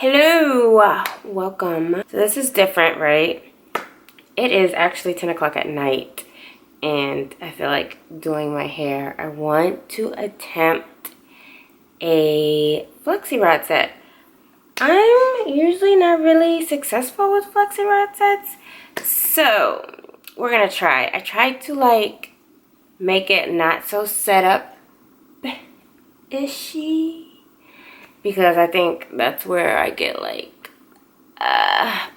Hello, welcome. So this is different, right? It is actually 10 o'clock at night and I feel like doing my hair. I want to attempt a flexi rod set. I'm usually not really successful with flexi rod sets, so we're gonna try. I tried to like make it not so set up ishy because I think that's where I get like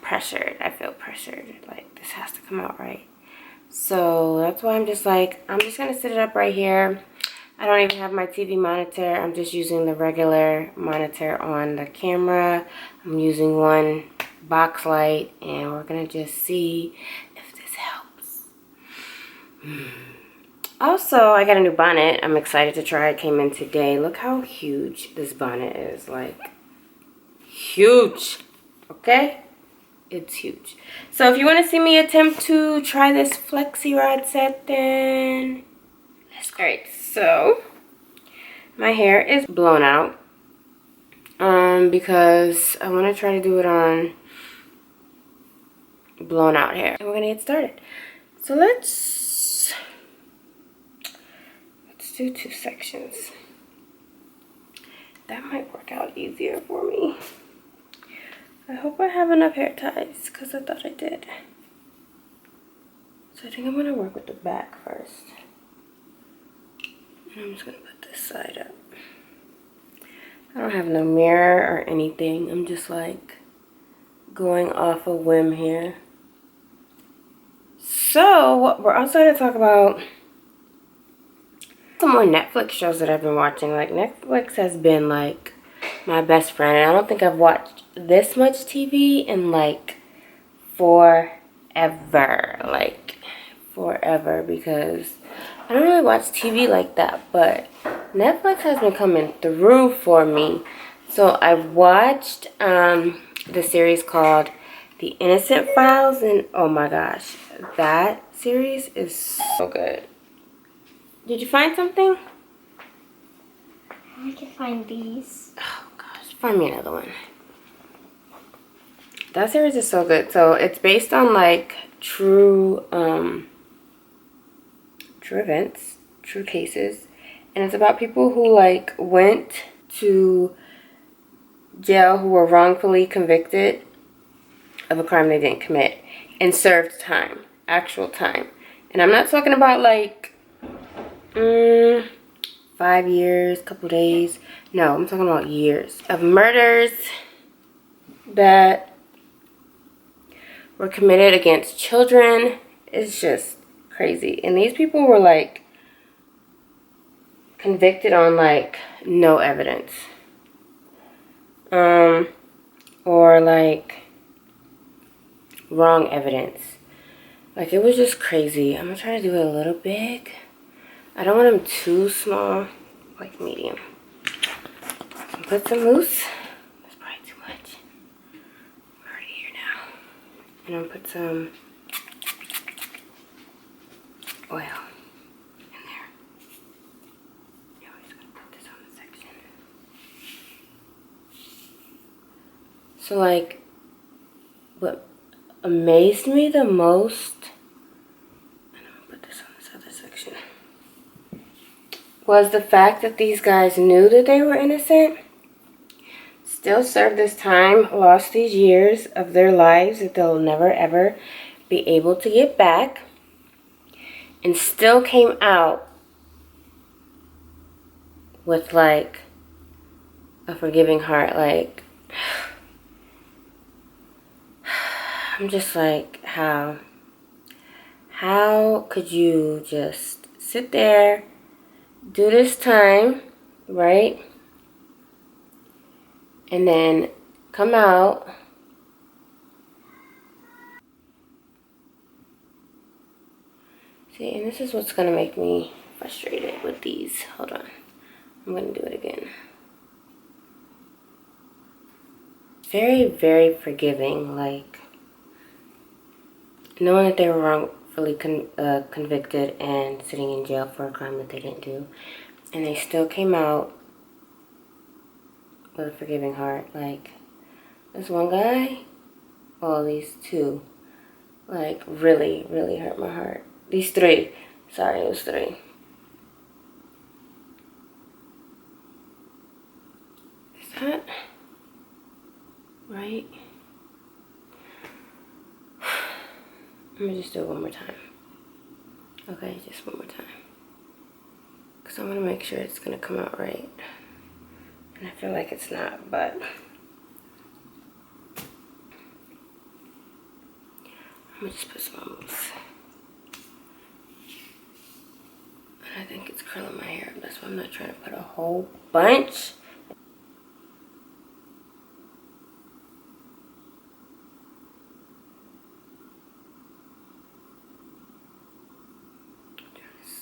pressured. I feel pressured, like this has to come out right. So that's why I'm just gonna sit it up right here. I don't even have my TV monitor. I'm just using the regular monitor on the camera. I'm using one box light and we're gonna just see if this helps. Also, I got a new bonnet. I'm excited to try. It came in today. Look how huge this bonnet is. Like, huge. Okay? It's huge. So if you want to see me attempt to try this flexi rod set, then let's go. Alright, so my hair is blown out. Because I want to try to do it on blown out hair. And we're gonna get started. So let's do 2 sections. That might work out easier for me. I hope I have enough hair ties because I thought I did. So I think I'm gonna work with the back first. And I'm just gonna put this side up. I don't have no mirror or anything. I'm just like going off a whim here. So we're also gonna talk about some more Netflix shows that I've been watching. Like Netflix has been like my best friend, and I don't think I've watched this much TV in like forever, because I don't really watch TV like that, but Netflix has been coming through for me. So I watched the series called The Innocent Files, and oh my gosh, that series is so good. Did you find something? I can find these. Oh gosh, find me another one. That series is so good. So it's based on like true events, true cases, and it's about people who like went to jail who were wrongfully convicted of a crime they didn't commit and served time, actual time. And I'm not talking about like 5 years, couple days. No, I'm talking about years of murders that were committed against children. It's just crazy. And these people were like convicted on like no evidence. Or like wrong evidence. Like it was just crazy. I'm gonna try to do it a little big. I don't want them too small, like medium. Put some mousse. That's probably too much. We're already here now. And I'm gonna put some oil in there. You always gotta put this on the section. So like, what amazed me the most, and I'm gonna put this on this other section, was the fact that these guys knew that they were innocent, still served this time, lost these years of their lives that they'll never ever be able to get back, and still came out with like a forgiving heart. Like, I'm just like, how could you just sit there, do this time, right? And then come out see, and this is what's gonna make me frustrated with these. Hold on, I'm gonna do it again. Very, very forgiving, like knowing that they were wrongfully convicted and sitting in jail for a crime that they didn't do, and they still came out with a forgiving heart. Like, This one guy, oh, these two, like really, really hurt my heart. These three, sorry, it was three. Is that right? Let me just do it one more time. Okay, just one more time. Because I want to make sure it's going to come out right. And I feel like it's not, but I'm going to just put some on mousse. And I think it's curling my hair. That's why I'm not trying to put a whole bunch.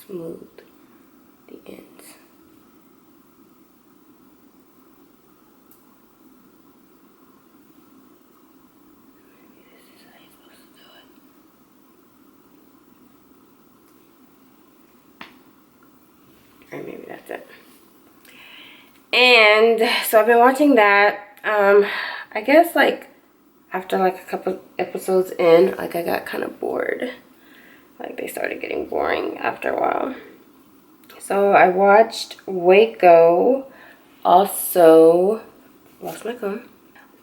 Smooth the ends. Maybe this is how you're supposed to do it. Or maybe that's it. And so I've been watching that. I guess like after like a couple episodes in, like I got kind of bored. Like they started getting boring after a while. So I watched Waco. Also, lost my comb.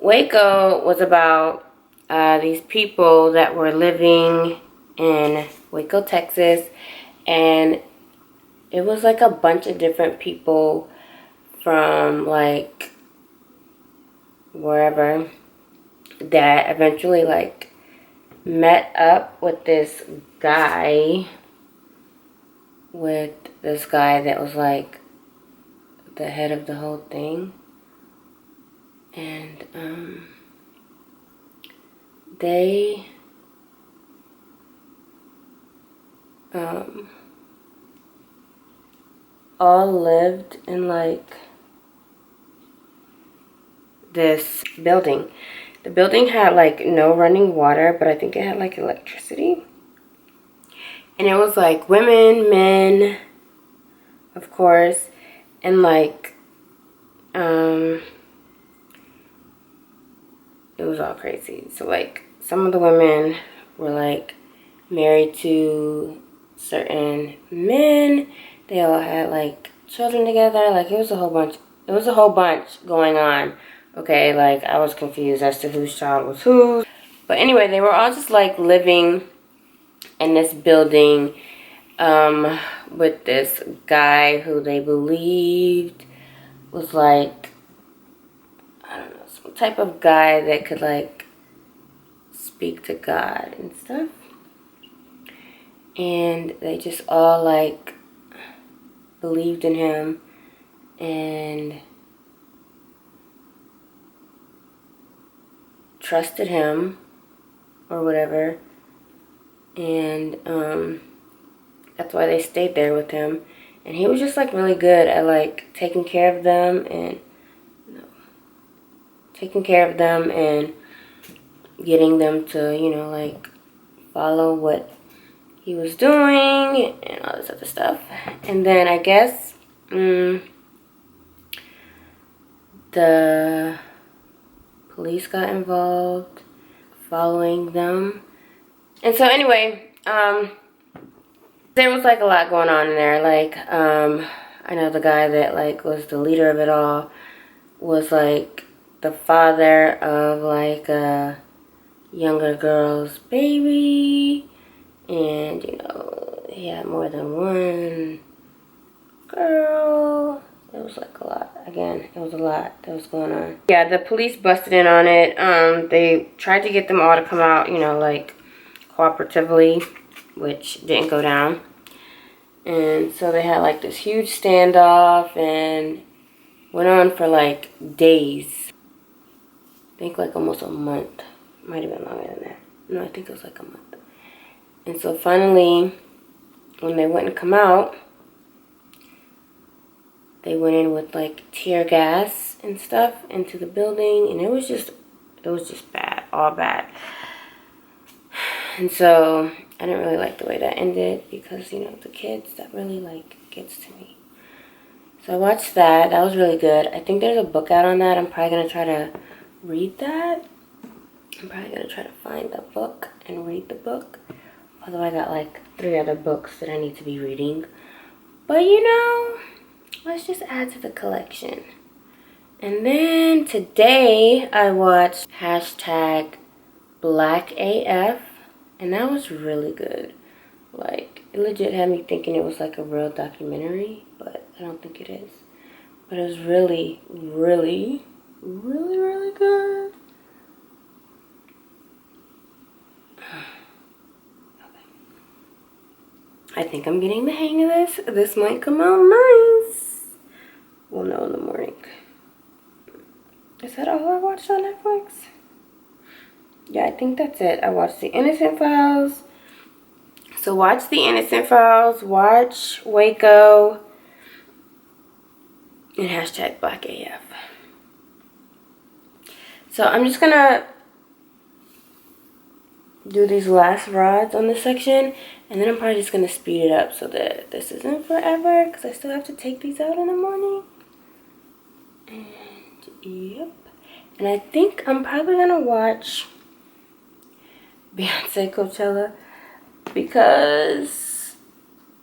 Waco was about these people that were living in Waco, Texas. And it was like a bunch of different people from like wherever that eventually like met up with this guy that was like the head of the whole thing. And they all lived in like this building. The building had like no running water, but I think it had like electricity. And it was like women, men, of course, and like it was all crazy. So like some of the women were like married to certain men. They all had like children together. Like it was a whole bunch. It was a whole bunch going on. Okay, like I was confused as to whose child was whose. But anyway, they were all just like living in this building with this guy who they believed was like, I don't know, some type of guy that could like speak to God and stuff. And they just all like believed in him and trusted him or whatever. And that's why they stayed there with him. And he was just like really good at like taking care of them and getting them to, you know, like follow what he was doing and all this other stuff. And then I guess the police got involved following them. And so anyway, there was like a lot going on in there. Like I know the guy that like was the leader of it all was like the father of like a younger girl's baby. And, you know, he had more than one girl. It was like a lot. Again, it was a lot that was going on. Yeah, the police busted in on it. They tried to get them all to come out, you know, like cooperatively, which didn't go down. And so they had like this huge standoff and went on for like days. I think like almost a month. Might have been longer than that. No, I think it was like a month. And so finally, when they wouldn't come out, they went in with like tear gas and stuff into the building. And it was just bad, all bad. And so I didn't really like the way that ended because, you know, the kids, that really like gets to me. So I watched that. That was really good. I think there's a book out on that. I'm probably going to try to read that. I'm probably gonna try to find the book and read the book. Although I got like 3 other books that I need to be reading. But you know, let's just add to the collection. And then today I watched hashtag Black AF, and that was really good. Like, it legit had me thinking it was like a real documentary, but I don't think it is. But it was really, really, really, really good. Okay. I think I'm getting the hang of this. This might come out nice. We'll know in the morning. Is that all I watched on Netflix? Yeah, I think that's it. I watched The Innocent Files. So watch The Innocent Files, watch Waco, and hashtag Black AF. So I'm just gonna do these last rods on this section, and then I'm probably just gonna speed it up so that this isn't forever, because I still have to take these out in the morning. And yep. And I think I'm probably gonna watch Beyonce Coachella, because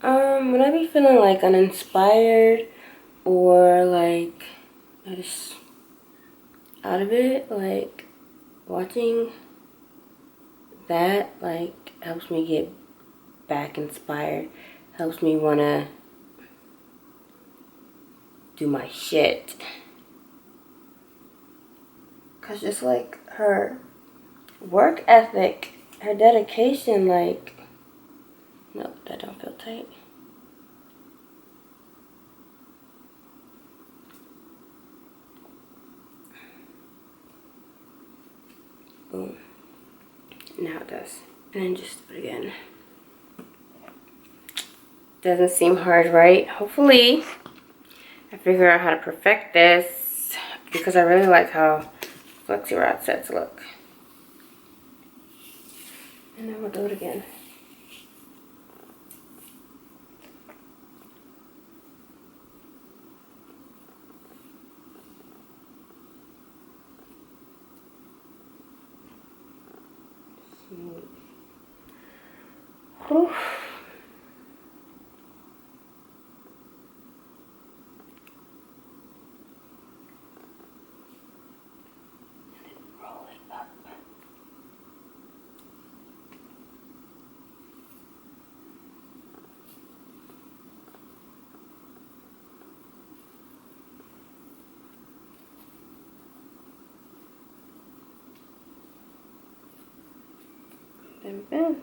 when I be feeling like uninspired or like I just out of it, like watching that like helps me get back inspired, helps me wanna do my shit. Cause just like her work ethic, her dedication, like, no, that don't feel tight. Boom. Now it does. And then just do it again. Doesn't seem hard, right? Hopefully I figure out how to perfect this, because I really like how Flexi rod sets look. And then we'll do it again. Smooth. Whew. Then bend.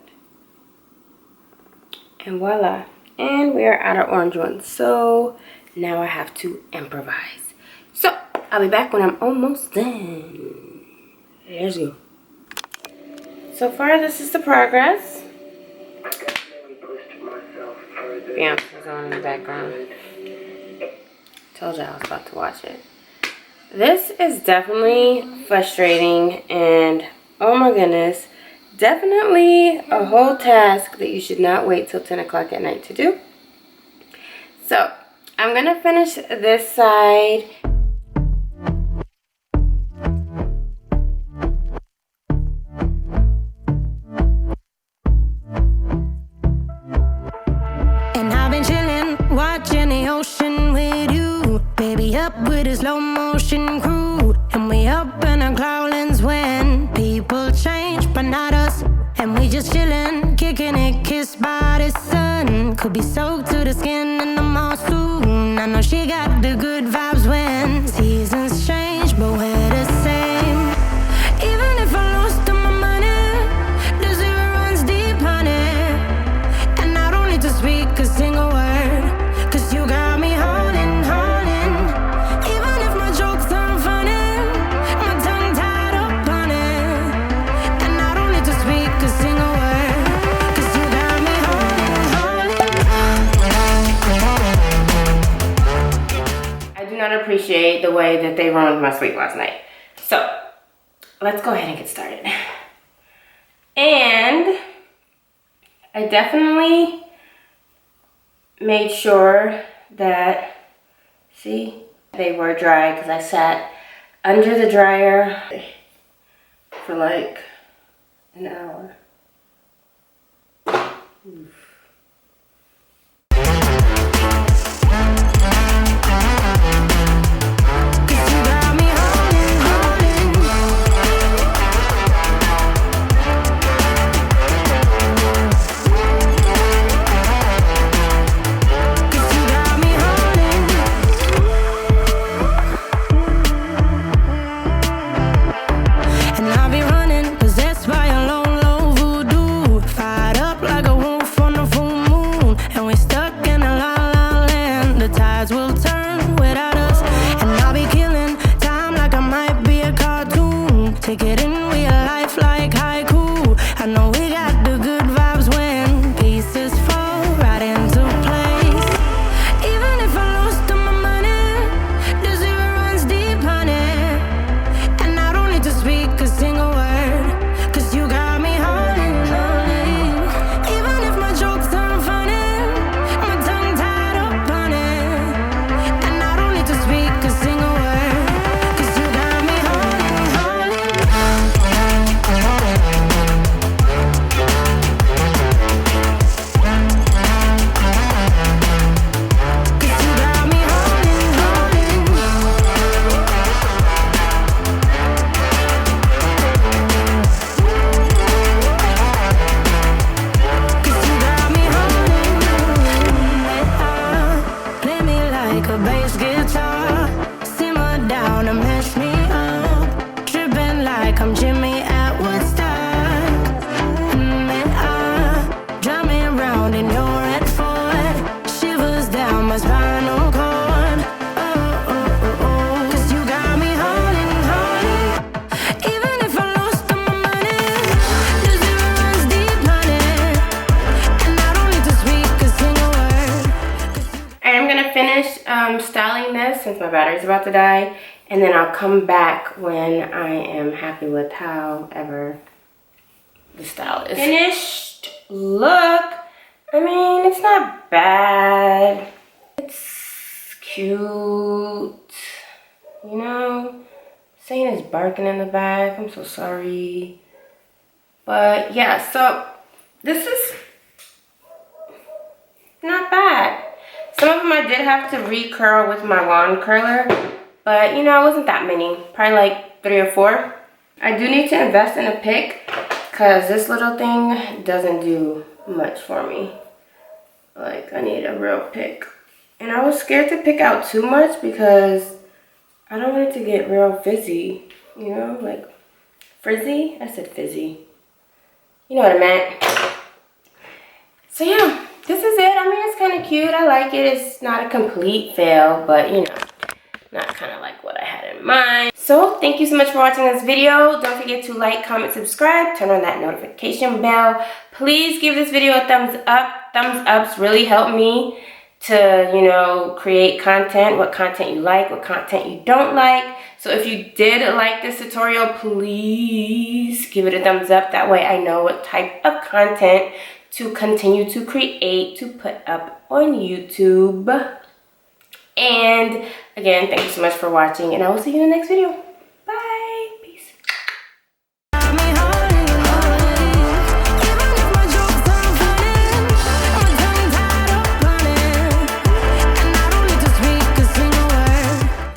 And voila. And we are out of orange ones. So now I have to improvise. So I'll be back when I'm almost done. Let's go. So far, this is the progress. Beyonce's on in the background. Told you I was about to watch it. This is definitely frustrating, and oh my goodness, definitely a whole task that you should not wait till 10 o'clock at night to do. So I'm gonna finish this side. Watching the ocean with you, baby, up with a slow motion crew, and we up in our clouds when people change, but not us. And we just chillin', kicking it, kissed by the sun. Could be soaked to the skin in the mall soon. I know she got the good vibes when seasons change, but we're the same. Even if I lost all my money, the zero runs deep, honey, and I don't need to speak a single word. You got me holding, holding. Even if my jokes aren't funny, my tongue tied up on it, and I don't need to speak a single word, 'cause you got me holding, holding. I do not appreciate the way that they ruined my sleep last night. So let's go ahead and get started. And I definitely made sure that, see, they were dry, because I sat under the dryer for like an hour. Oof. Styling this since my battery's about to die, and then I'll come back when I am happy with however the style is. Finished look. I mean, it's not bad. It's cute. You know, Satan is barking in the back. I'm so sorry. But yeah, so this is not bad. Some of them I did have to re-curl with my wand curler, but you know, it wasn't that many. Probably like 3 or 4. I do need to invest in a pick because this little thing doesn't do much for me. Like, I need a real pick. And I was scared to pick out too much because I don't want it to get real fizzy. You know, like frizzy? I said fizzy. You know what I meant. So yeah. This is it. I mean, it's kind of cute. I like it. It's not a complete fail, but you know, not kind of like what I had in mind. So thank you so much for watching this video. Don't forget to like, comment, subscribe, turn on that notification bell. Please give this video a thumbs up. Thumbs ups really help me to, you know, create content, what content you like, what content you don't like. So if you did like this tutorial, please give it a thumbs up. That way I know what type of content to continue to create, to put up on YouTube. And again, thank you so much for watching, and I will see you in the next video.